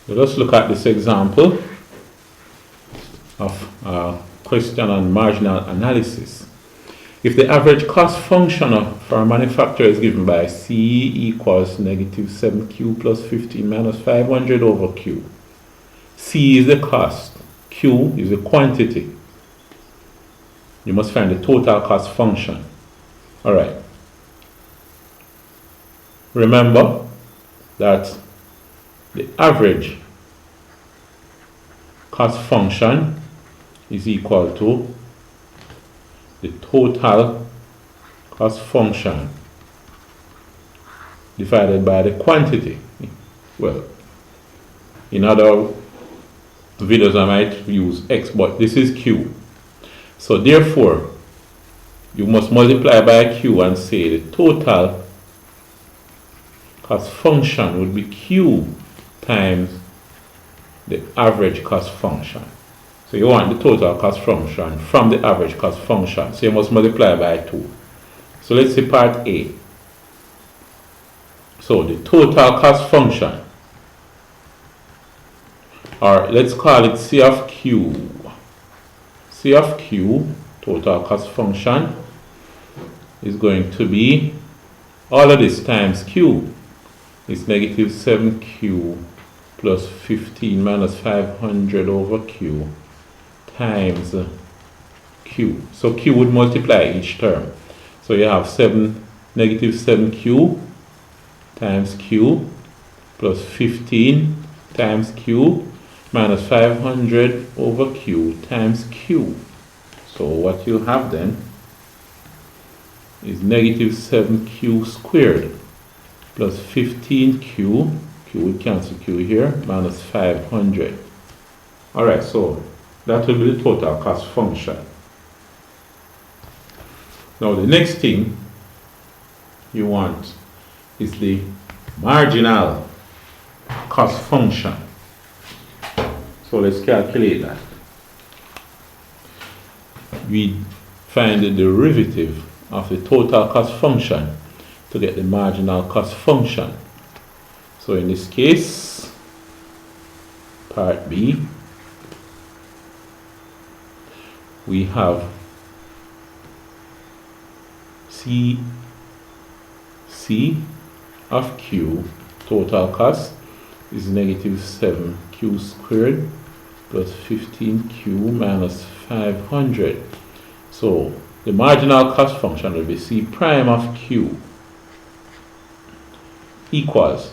Let us look at this example of a question on marginal analysis. If the average cost function for a manufacturer is given by C equals negative 7Q plus 15 minus 500 over Q. C is the cost, Q is the quantity. You must find the total cost function. Alright. Remember that the average cost function is equal to the total cost function divided by the quantity. Well, in other videos I might use X, but this is Q. So therefore, you must multiply by Q and say the total cost function would be Q times the average cost function. So you want the total cost function from the average cost function. So you must multiply by 2. So let's say part A. So the total cost function, or let's call it C of Q. C of Q, total cost function, is going to be all of this times Q is negative 7Q plus 15 minus 500 over Q times Q. So Q would multiply each term. So you have negative 7Q times Q plus 15 times Q minus 500 over Q times Q. So what you have then is negative 7Q squared plus 15Q, Q would cancel Q here, minus 500. Alright, so that will be the total cost function. Now the next thing you want is the marginal cost function. So let's calculate that. We find the derivative of the total cost function to get the marginal cost function. So in this case, part B, we have C of Q, total cost is negative 7Q squared plus 15Q minus 500. So the marginal cost function will be C prime of Q equals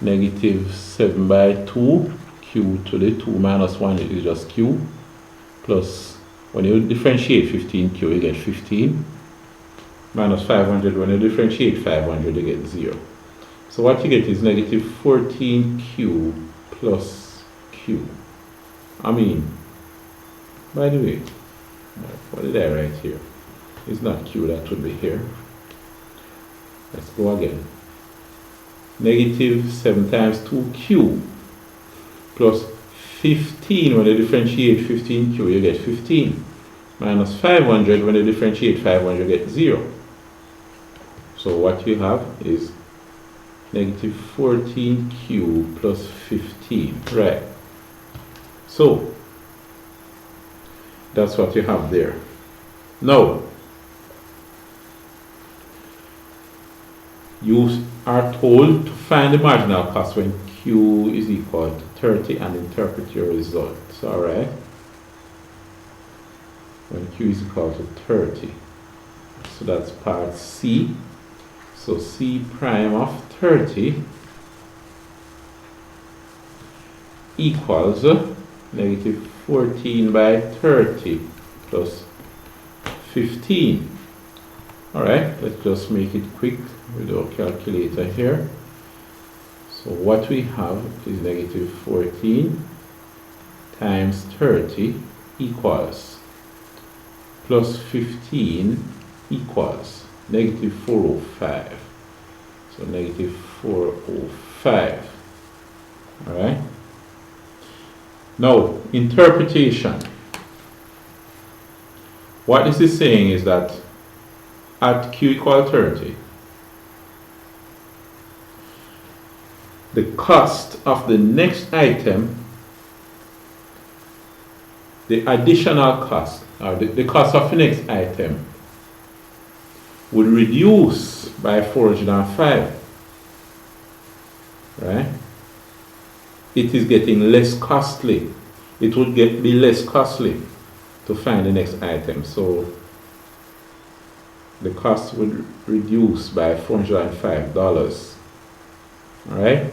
negative 7 by 2, Q to the 2 minus 1 is just Q, plus when you differentiate 15Q you get 15, minus 500, when you differentiate 500 you get 0. So what you get is negative 14Q plus Q. I mean, by the way, what did I write here? It's not Q, that would be here. Let's go again. Negative 7 times 2Q plus 15, when you differentiate 15Q you get 15, minus 500, when you differentiate 500 you get 0. So what you have is negative 14Q plus 15, right? So that's what you have there. Now you are told to find the marginal cost when Q is equal to 30 and interpret your results. Alright? When Q is equal to 30. So that's part C. So C prime of 30 equals negative 14 by 30 plus 15. Alright, let's just make it quick with our calculator here. So what we have is negative 14 times 30 equals plus 15 equals negative 405. So negative 405. Alright. Now, interpretation. What this is saying is that at Q equal 30, the cost of the next item, the additional cost, or the cost of the next item, would reduce by 405, right? It is getting less costly. It would be less costly to find the next item. So the cost would reduce by $405. Alright?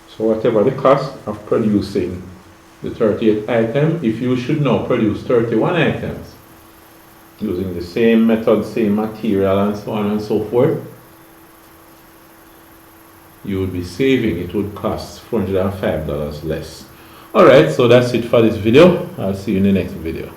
So whatever the cost of producing the 38th item, if you should now produce 31 items using the same method, same material, and so on and so forth, you would be saving. It would cost $405 less. Alright, so that's it for this video. I'll see you in the next video.